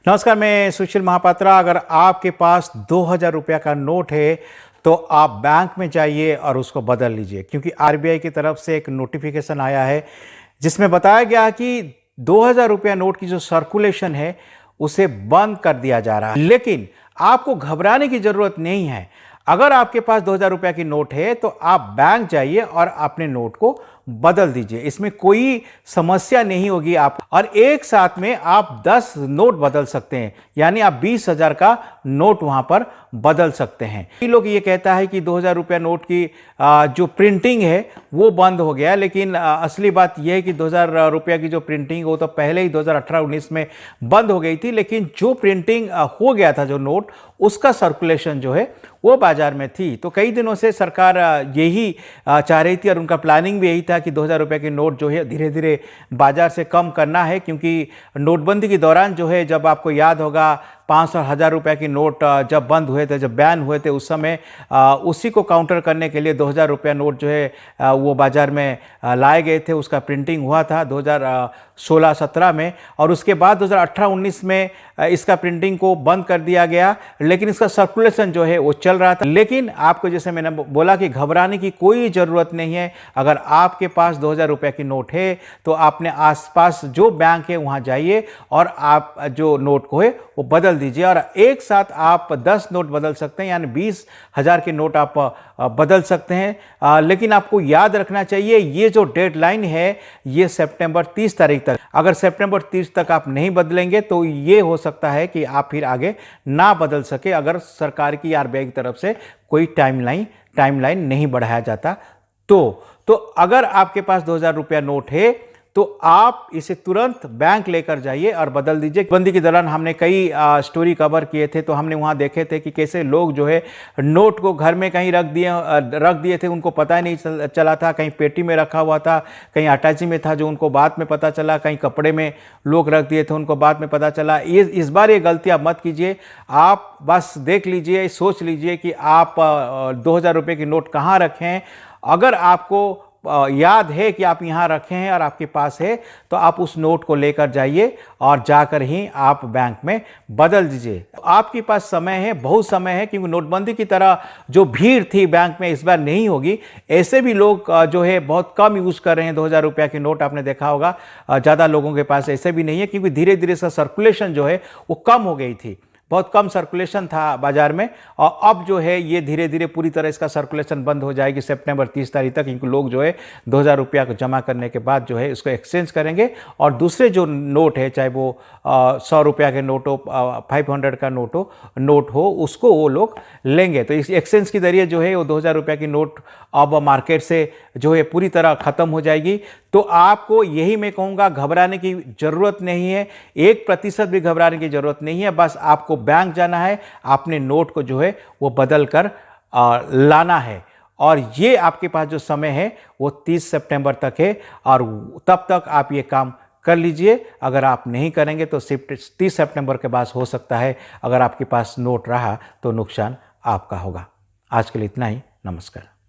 नमस्कार, मैं सुशील महापात्रा। अगर आपके पास 2000 रुपया का नोट है तो आप बैंक में जाइए और उसको बदल लीजिए, क्योंकि आरबीआई की तरफ से एक नोटिफिकेशन आया है जिसमें बताया गया कि 2000 रुपया नोट की जो सर्कुलेशन है उसे बंद कर दिया जा रहा है। लेकिन आपको घबराने की जरूरत नहीं है। अगर आपके पास 2000 रुपया की नोट है तो आप बैंक जाइए और अपने नोट को बदल दीजिए। इसमें कोई समस्या नहीं होगी। आप और एक साथ में आप 10 नोट बदल सकते हैं, यानी आप 20,000 का नोट वहां पर बदल सकते हैं। कई लोग ये कहता है कि 2000 रुपया नोट की जो प्रिंटिंग है वो बंद हो गया, लेकिन असली बात यह है कि 2000 रुपया की जो प्रिंटिंग वो तो पहले ही 2018-19 में बंद हो गई थी। लेकिन जो प्रिंटिंग हो गया था जो नोट, उसका सर्कुलेशन जो है वो बाजार में थी। तो कई दिनों से सरकार यही चाह रही थी और उनका प्लानिंग भी यही था कि 2000 रुपये के नोट जो है धीरे धीरे बाजार से कम करना है, क्योंकि नोटबंदी के दौरान जो है, जब आपको याद होगा 500 और 1000 रुपये की नोट जब बंद हुए थे, जब बैन हुए थे, उस समय उसी को काउंटर करने के लिए 2000 रुपया नोट जो है वो बाजार में लाए गए थे। उसका प्रिंटिंग हुआ था 2016-17 में, और उसके बाद 2018-19 में इसका प्रिंटिंग को बंद कर दिया गया। लेकिन इसका सर्कुलेशन जो है वो चल रहा था। लेकिन आपको, जैसे मैंने बोला, कि घबराने की कोई ज़रूरत नहीं है। अगर आपके पास 2000 रुपये की नोट है तो अपने आसपास जो बैंक है वहाँ जाइए और आप जो नोट को है वो बदल दीजिए, और एक साथ आप 10 नोट बदल सकते हैं, यानी 20,000 के नोट आप बदल सकते हैं। लेकिन आपको याद रखना चाहिए, ये जो डेडलाइन है ये सितंबर 30 तारीख तक। अगर सितंबर 30 तक आप नहीं बदलेंगे तो ये हो सकता है कि आप फिर आगे ना बदल सके, अगर सरकार की आरबीआई की तरफ से कोई टाइमलाइन नहीं बढ़ाया जाता तो अगर आपके पास 2000 रुपया नोट है तो आप इसे तुरंत बैंक लेकर जाइए और बदल दीजिए। बंदी के दौरान हमने कई स्टोरी कवर किए थे, तो हमने वहाँ देखे थे कि कैसे लोग जो है नोट को घर में कहीं रख दिए थे, उनको पता ही नहीं चला था। कहीं पेटी में रखा हुआ था, कहीं अटैची में था जो उनको बाद में पता चला, कहीं कपड़े में लोग रख दिए थे, उनको बाद में पता चला। इस बार ये गलती आप मत कीजिए। आप बस देख लीजिए, सोच लीजिए कि आप 2000 रुपये की नोट कहाँ रखें। अगर आपको याद है कि आप यहाँ रखे हैं और आपके पास है, तो आप उस नोट को लेकर जाइए और जाकर ही आप बैंक में बदल दीजिए। आपके पास समय है, बहुत समय है, क्योंकि नोटबंदी की तरह जो भीड़ थी बैंक में इस बार नहीं होगी। ऐसे भी लोग जो है बहुत कम यूज़ कर रहे हैं 2000 रुपया के नोट। आपने देखा होगा ज़्यादा लोगों के पास ऐसे भी नहीं है, क्योंकि धीरे धीरे इसका सर्कुलेशन जो है वो कम हो गई थी। बहुत कम सर्कुलेशन था बाजार में, और अब जो है ये धीरे धीरे पूरी तरह इसका सर्कुलेशन बंद हो जाएगी सितंबर 30 तारीख तक, क्योंकि लोग जो है 2000 रुपया को जमा करने के बाद जो है इसको एक्सचेंज करेंगे और दूसरे जो नोट है, चाहे वो 100 रुपया के नोट हो, 500 का नोट हो, उसको वो लोग लेंगे। तो इस एक्सचेंज के जरिए जो है वो 2000 रुपया की नोट अब मार्केट से जो है पूरी तरह ख़त्म हो जाएगी। तो आपको यही मैं कहूँगा, घबराने की ज़रूरत नहीं है, 1% भी घबराने की ज़रूरत नहीं है। बस आपको बैंक जाना है, अपने नोट को जो है वो बदल कर लाना है, और ये आपके पास जो समय है वो 30 सितंबर तक है, और तब तक आप ये काम कर लीजिए। अगर आप नहीं करेंगे तो सिर्फ 30 सितंबर के बाद हो सकता है, अगर आपके पास नोट रहा तो नुकसान आपका होगा। आज के लिए इतना ही। नमस्कार।